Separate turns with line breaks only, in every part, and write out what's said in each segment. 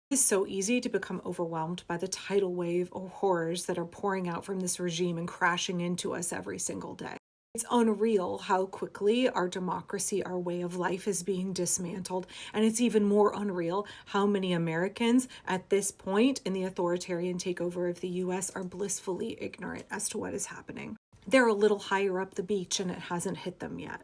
It's so easy to become overwhelmed by the tidal wave of horrors that are pouring out from this regime and crashing into us every single day. It's unreal how quickly our democracy, our way of life is being dismantled. And it's even more unreal how many Americans at this point in the authoritarian takeover of the US are blissfully ignorant as to what is happening. They're a little higher up the beach and it hasn't hit them yet.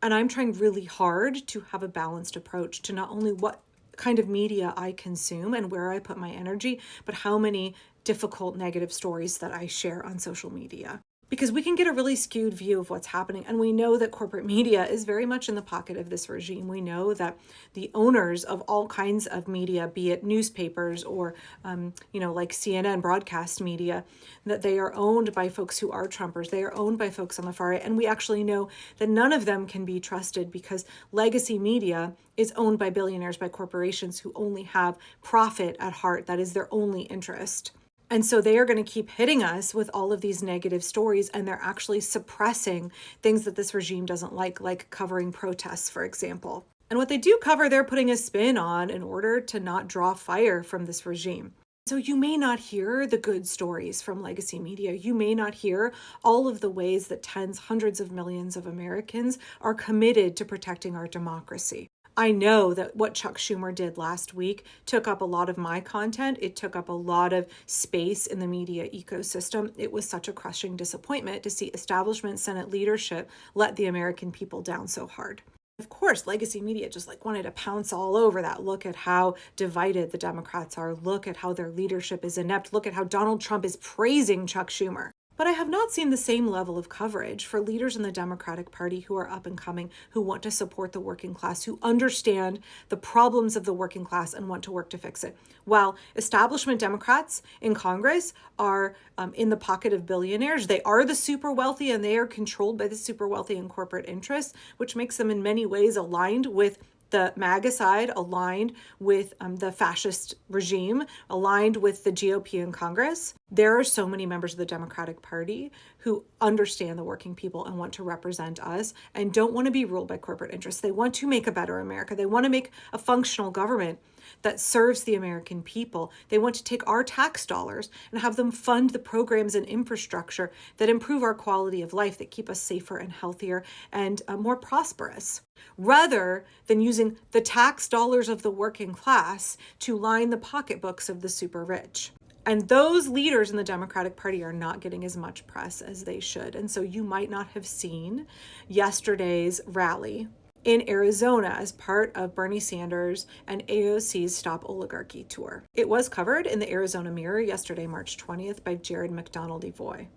And I'm trying really hard to have a balanced approach to not only what kind of media I consume and where I put my energy, but how many difficult negative stories that I share on social media. Because we can get a really skewed view of what's happening. And we know that corporate media is very much in the pocket of this regime. We know that the owners of all kinds of media, be it newspapers or, like CNN broadcast media, that they are owned by folks who are Trumpers. They are owned by folks on the far right. And we actually know that none of them can be trusted because legacy media is owned by billionaires, by corporations who only have profit at heart. That is their only interest. And so they are going to keep hitting us with all of these negative stories, and they're actually suppressing things that this regime doesn't like covering protests, for example. And what they do cover, they're putting a spin on in order to not draw fire from this regime. So you may not hear the good stories from legacy media. You may not hear all of the ways that tens, hundreds of millions of Americans are committed to protecting our democracy. I know that what Chuck Schumer did last week took up a lot of my content. It took up a lot of space in the media ecosystem. It was such a crushing disappointment to see establishment Senate leadership let the American people down so hard. Of course, legacy media just wanted to pounce all over that. Look at how divided the Democrats are. Look at how their leadership is inept. Look at how Donald Trump is praising Chuck Schumer. But I have not seen the same level of coverage for leaders in the Democratic Party who are up and coming, who want to support the working class, who understand the problems of the working class and want to work to fix it. While establishment Democrats in Congress are in the pocket of billionaires, they are the super wealthy and they are controlled by the super wealthy and corporate interests, which makes them in many ways aligned with the MAGA side, aligned with the fascist regime, aligned with the GOP in Congress. There are so many members of the Democratic Party who understand the working people and want to represent us and don't want to be ruled by corporate interests. They want to make a better America. They want to make a functional government that serves the American people. They want to take our tax dollars and have them fund the programs and infrastructure that improve our quality of life, that keep us safer and healthier and more prosperous, rather than using the tax dollars of the working class to line the pocketbooks of the super rich. And those leaders in the Democratic Party are not getting as much press as they should. And so you might not have seen yesterday's rally in Arizona as part of Bernie Sanders and AOC's Stop Oligarchy tour. It was covered in the Arizona Mirror yesterday, March 20th, by Jared McDonald-Evoy. I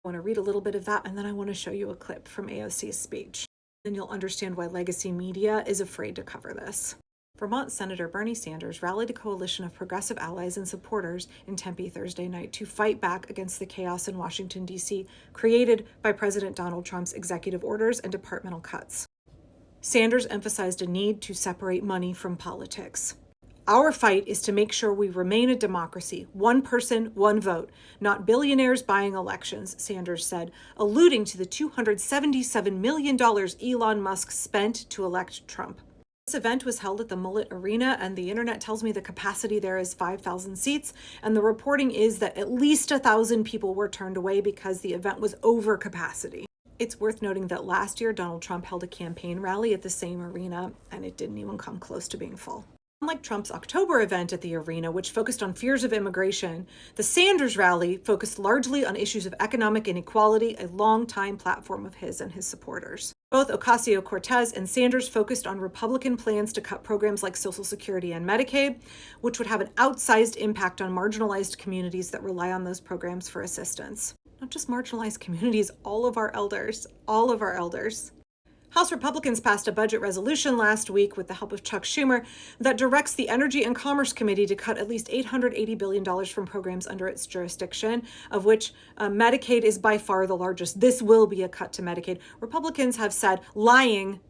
want to read a little bit of that, and then I want to show you a clip from AOC's speech. Then you'll understand why legacy media is afraid to cover this. Vermont Senator Bernie Sanders rallied a coalition of progressive allies and supporters in Tempe Thursday night to fight back against the chaos in Washington, D.C., created by President Donald Trump's executive orders and departmental cuts. Sanders emphasized a need to separate money from politics. Our fight is to make sure we remain a democracy, one person, one vote, not billionaires buying elections, Sanders said, alluding to the $277 million Elon Musk spent to elect Trump. This event was held at the Mullet Arena, and the internet tells me the capacity there is 5,000 seats, and the reporting is that at least 1,000 people were turned away because the event was over capacity. It's worth noting that last year, Donald Trump held a campaign rally at the same arena, and it didn't even come close to being full. Unlike Trump's October event at the arena, which focused on fears of immigration, the Sanders rally focused largely on issues of economic inequality, a longtime platform of his and his supporters. Both Ocasio-Cortez and Sanders focused on Republican plans to cut programs like Social Security and Medicaid, which would have an outsized impact on marginalized communities that rely on those programs for assistance. Not just marginalized communities, all of our elders. House Republicans passed a budget resolution last week with the help of Chuck Schumer that directs the Energy and Commerce Committee to cut at least $880 billion from programs under its jurisdiction, of which Medicaid is by far the largest. This will be a cut to Medicaid. Republicans have said, lying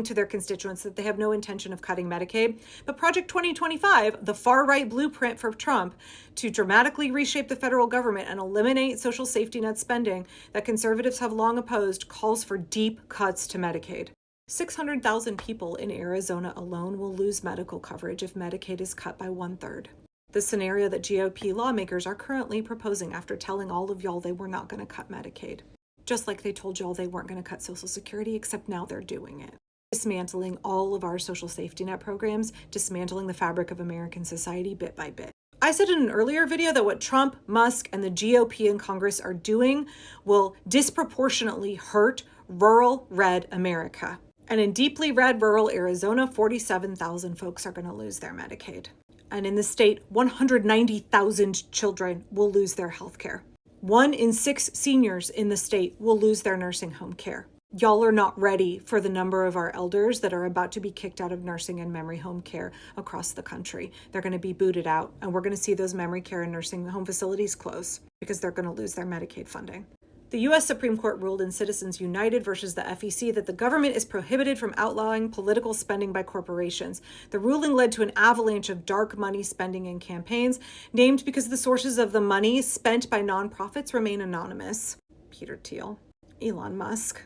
to their constituents, that they have no intention of cutting Medicaid. But Project 2025, the far-right blueprint for Trump to dramatically reshape the federal government and eliminate social safety net spending that conservatives have long opposed, calls for deep cuts to Medicaid. 600,000 people in Arizona alone will lose medical coverage if Medicaid is cut by 1/3. the scenario that GOP lawmakers are currently proposing after telling all of y'all they were not going to cut Medicaid. Just like they told y'all they weren't going to cut Social Security, except now they're doing it. Dismantling all of our social safety net programs, dismantling the fabric of American society bit by bit. I said in an earlier video that what Trump, Musk, and the GOP in Congress are doing will disproportionately hurt rural red America. And in deeply red rural Arizona, 47,000 folks are going to lose their Medicaid. And in the state, 190,000 children will lose their health care. 1 in 6 seniors in the state will lose their nursing home care. Y'all are not ready for the number of our elders that are about to be kicked out of nursing and memory home care across the country. They're going to be booted out, and we're going to see those memory care and nursing home facilities close because they're going to lose their Medicaid funding. The U.S. Supreme Court ruled in Citizens United versus the FEC that the government is prohibited from outlawing political spending by corporations. The ruling led to an avalanche of dark money spending in campaigns, named because the sources of the money spent by nonprofits remain anonymous. Peter Thiel, Elon Musk,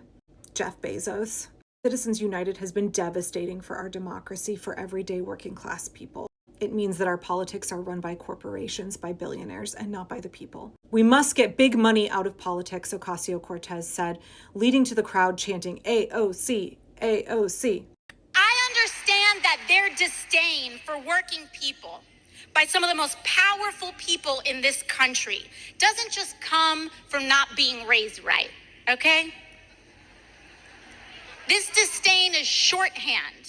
Jeff Bezos. Citizens United has been devastating for our democracy, for everyday working class people. It means that our politics are run by corporations, by billionaires, and not by the people. We must get big money out of politics, Ocasio-Cortez said, leading to the crowd chanting, AOC, AOC.
I understand that their disdain for working people by some of the most powerful people in this country doesn't just come from not being raised right, okay? This disdain is shorthand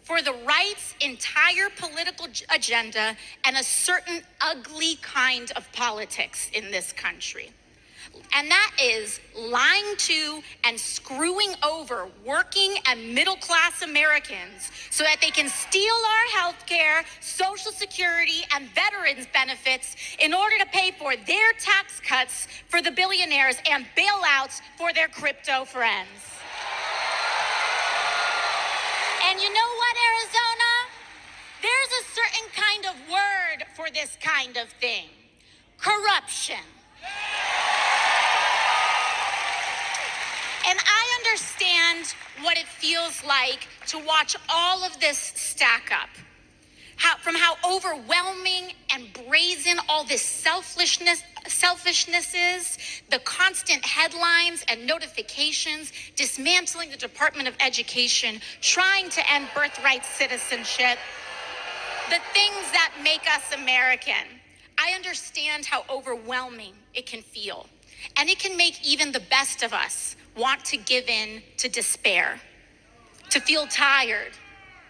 for the right's entire political agenda and a certain ugly kind of politics in this country. And that is lying to and screwing over working and middle-class Americans so that they can steal our health care, Social Security, and veterans benefits in order to pay for their tax cuts for the billionaires and bailouts for their crypto friends. And you know what, Arizona? There's a certain kind of word for this kind of thing: corruption. And I understand what it feels like to watch all of this stack up. From how overwhelming and brazen all this selfishness is, the constant headlines and notifications, dismantling the Department of Education, trying to end birthright citizenship, the things that make us American. I understand how overwhelming it can feel. And it can make even the best of us want to give in to despair, to feel tired,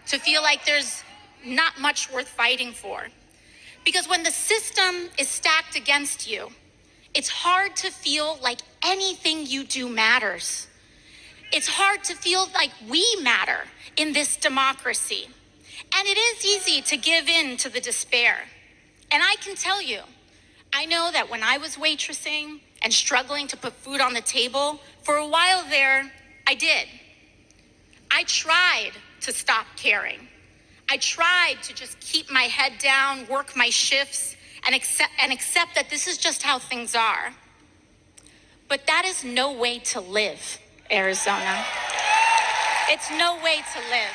to feel like there's not much worth fighting for. Because when the system is stacked against you, it's hard to feel like anything you do matters. It's hard to feel like we matter in this democracy. And it is easy to give in to the despair. And I can tell you, I know that when I was waitressing and struggling to put food on the table, for a while there, I did. I tried to stop caring. I tried to just keep my head down, work my shifts, and accept that this is just how things are. But that is no way to live, Arizona. It's no way to live.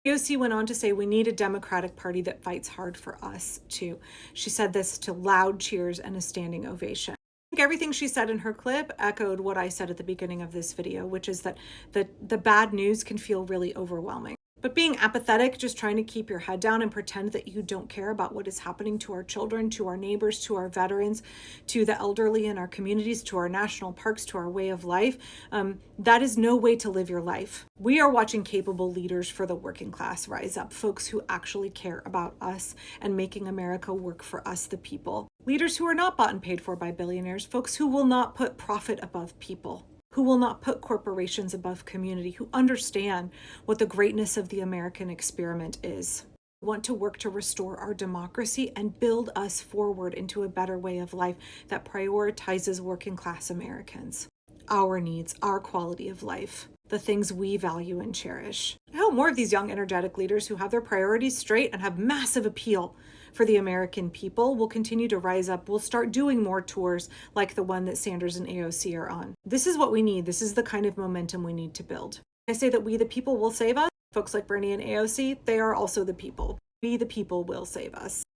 AOC went on to say, we need a Democratic Party that fights hard for us, too. She said this to loud cheers and a standing ovation. I think everything she said in her clip echoed what I said at the beginning of this video, which is that the bad news can feel really overwhelming. But being apathetic, just trying to keep your head down and pretend that you don't care about what is happening to our children, to our neighbors, to our veterans, to the elderly in our communities, to our national parks, to our way of life, that is no way to live your life. We are watching capable leaders for the working class rise up, folks who actually care about us and making America work for us, the people. Leaders who are not bought and paid for by billionaires, folks who will not put profit above people, who will not put corporations above community, who understand what the greatness of the American experiment is. We want to work to restore our democracy and build us forward into a better way of life that prioritizes working class Americans, our needs, our quality of life, the things we value and cherish. I hope more of these young, energetic leaders who have their priorities straight and have massive appeal for the American people will continue to rise up. We'll start doing more tours like the one that Sanders and AOC are on. This is what we need. This is the kind of momentum we need to build. I say that we, the people, will save us. Folks like Bernie and AOC, they are also the people. We, the people, will save us.